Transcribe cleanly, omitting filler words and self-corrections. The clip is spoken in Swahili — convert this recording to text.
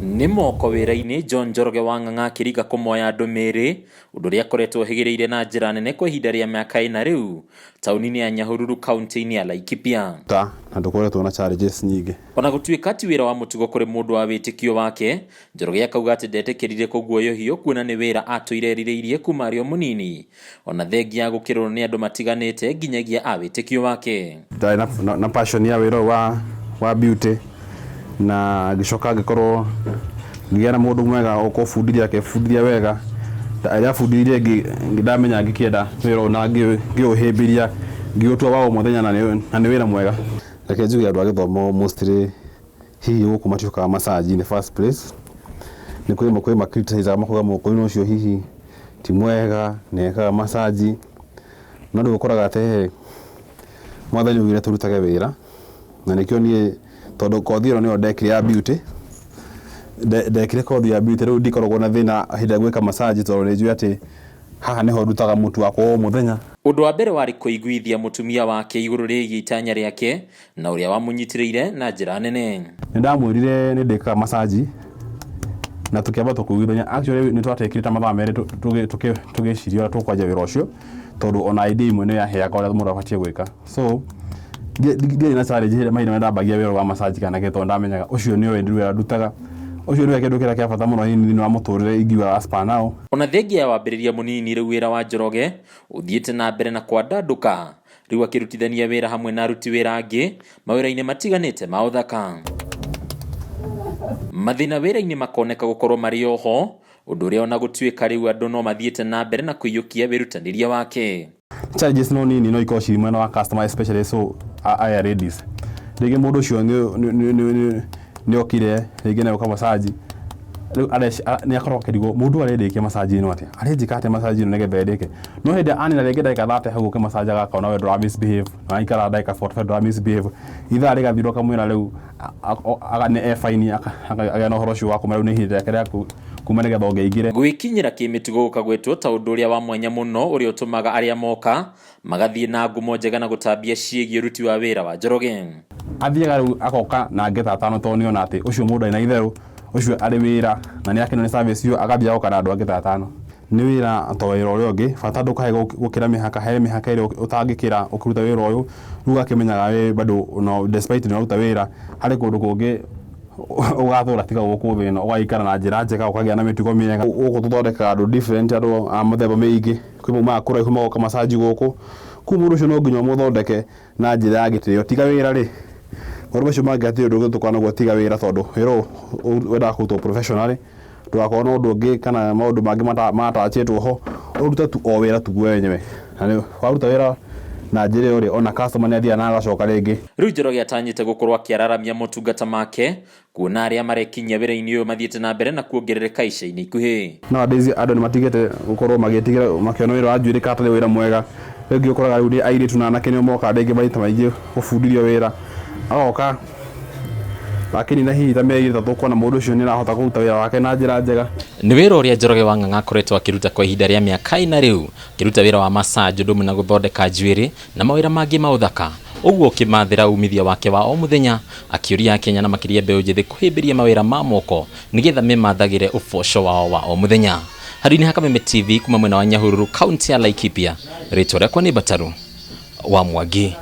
Nĩ moko wĩra-inĩ John Njoroge wa Ng'ang'a akĩriga kũmoya andũ merĩ, ũndũ ũrĩa akoretwo hĩgĩrĩire na njĩra nene kwa ihinda rĩa mĩaka ĩna rĩu taũni-inĩ ya Nyahururu kaunti-inĩ ya Laikipia. Na ndũkoretwo na challenges nyingĩ. Ona gũtuĩka ti wĩra wa mũtugo kũrĩ mũndũ wa wĩtĩkio wake, Njoroge akauga atĩ ndetĩkĩrire kũguoyohio kuona nĩ wĩra atũire erirĩirie kuma arĩ o mũnini, ona thengia gũkĩrwo nĩ andũ matiganĩte nginyagia a wĩtĩkio wake. Ndarĩ na passion ya wĩra wa beauty na gicoka ngĩkorwo ngĩgĩa na mũndũ mwega ũkũbundithia akĩbundithia wega. Arĩa bundithirie ngĩndamenya ngĩkĩenda wĩra na ngĩũhĩmbĩria ngĩũtua wa mũthenya na nĩ wĩra mwega. Reke njuge andũ a gĩthomo mostly hihi gũkũ matuĩkaga massage in the first place. Nĩ kwĩ ma criticize makuga mũkũri ũcio hihi ti mwega nekaga massage no ndũkoraga atĩ mwathani ugire tũrutage wĩra na nĩkĩo niĩ tondũ kothi ĩno nĩyo ndekire ya beauty ndekire kothi ya beauty rĩu ndikoragwo na thĩna hĩndĩ ya gwĩka massage tondũ nĩ njũĩ atĩ haha nĩho ndutaga mũtu wakwa o mũthenya. Ũndũ wa mbere warĩ kũiguithia mũtumia wake igũrũ rĩgiĩ itanya rĩake na ũrĩa wamũnyitĩrĩire na njĩra nene. Nĩ ndamwĩrire nĩ ndĩkaga massage na tũkĩamba tũkũiguithania. Actually nĩ twatekire ta mathaa merĩ tũgĩciria tũkwanjia wĩra ũcio tondũ ona idea imwe nĩ yaheaga ũrĩa mũndũ abatiĩ gwĩka. So ndiarĩ na challenge hĩndĩ mahinda ndambagia wĩra wa massage kana gĩtondũ ndamenyaga ũcio nĩwe wĩra ndutaga. Ũcio nĩwe kĩndũ kĩrĩa kĩa bata mũno thĩinĩ wa mũtũrĩre ingiuga as per now. Ona thengia wa wambĩrĩria mũnini rĩu wĩra wa Njoroge ũthiĩte na mbere na kwandandũka, rĩu akĩrutithania wĩra hamwe na aruti wĩra angĩ mawĩra-inĩ matiganĩte ma ũthaka. Mathĩna wĩra-inĩ makoneka gũkorwo marĩ oho, ũndũ ũrĩa ona gũtuĩka rĩu andũ no mathiĩte na mbere na kũiyũkia wĩrutanĩria wake. Challenges no nini no ikorwo cirĩ mwena wa customer especially so aya ladies. Rĩngĩ mũndũ ũcio nĩ okire rĩngĩ na massage rĩu nĩ akorwo akĩrigwo mũndũ arendĩkia massage ĩno atĩa arĩnjĩka atĩa massage ĩno nĩgetha endeke no hĩndĩ anina rĩngĩ ndagĩka 30 hau ũke massage agakona we ndũra misbehave na aikara ndagĩka 45 ndũra misbehave ithaa rĩgathirwo kamwĩra rĩu nĩ fine agĩa na ũhoro ũcio wa kũmera rĩu nĩ ihinda rĩake rĩa kuma nĩgetha ũngĩingĩre. Gwĩkinyĩra kĩmĩtugo gũkagwetwo ta ũndũ ũrĩa wa mwanya mũno ũrĩa ũtũmaga arĩa moka magathiĩ na ngumo njega na gũtambia ciĩgiĩ ũruti wa wĩra wa Njoroge. Athiaga rĩu agoka na ngeta atano tondũ nĩona atĩ ũcio mũndũ arĩ na itherũ ũcio arĩ wĩra na nĩ akenio nĩ service ĩyo agambia gũka na andũ angĩ atano. Nĩ wĩra to wĩra ũrĩa ũngĩ bata ndũkahe gũkĩra mĩhaka he mĩhaka ĩrĩa ũtangĩkĩra ũkĩruta wĩra ũyũ rĩu akĩmenyaga we bado no despite nĩ ũruta wĩra harĩ kũndũ kũngĩ ũgathũra tiga gũkũ thĩ ĩno ũgaikara na njĩra njega ũkagĩa na mĩtugo mĩega. Gũkũ tũthondekaga andũ different andũ a mũthemba mĩingĩ kwĩ maumaga kũraihu magoka massage gũkũ kũu mũndũ ũcio no nginya mũthondeke na njĩra ya gĩtĩo tiga wĩra rĩ maũndũ macio mangĩ atĩ ũndũ ũgĩtũkana naguo tiga wĩra tondũ wĩra wendaga kũrutwo professionally ndũgakorwo na ũndũ ũngĩ kana maũndũ mangĩ matachĩtwo ho ũruta tu o wĩra tu wenyewe na waruta wĩra na njĩra ĩyo rĩ ona customer nĩ athiaga na agacoka rĩngĩ. Rĩu Njoroge atanyĩte gũkorwo akĩararamia motungata make kuona arĩa marekinyia wĩra-inĩ ũyũ mathiĩte na mbere na kuongerereka ica-inĩ ikuhĩ. Nowadays andũ nĩ matigĩte gũkorwo magĩtigĩra makĩona wĩra wa njuĩrĩ kana wĩra mwega rĩngĩ ũkoraga rĩu nĩ airĩtu na anake nĩo moka rĩngĩ maita maingĩ gũbundithio wĩra agoka lakini na hihi ta mĩeri 3 kuona mũndũ ũcio nĩ arahota kũruta wĩra wake na njĩra njega. Nĩ wĩra ũrĩa Njoroge wa Ng'ang'a akoretwo akĩruta kwa ihinda rĩa mĩaka ĩna rĩu akĩruta wĩra wa massage ũndũ ũmwe na gũthondeka njuĩrĩ na mawĩra mangĩ ma ũthaka, ũguo ũkĩmathĩra umithio wake wa o mũthenya akĩũria Akenya na makĩria mbeũ njĩthĩ kũhĩmbĩria mawĩra ma moko nĩgetha memathagĩre ũboco wao wa o mũthenya. Harĩ Kameme TV kuma mwena wa Nyahururu kaunti ya Laikipia, rĩtwa rĩakwa nĩ Bataru wa Mwangi.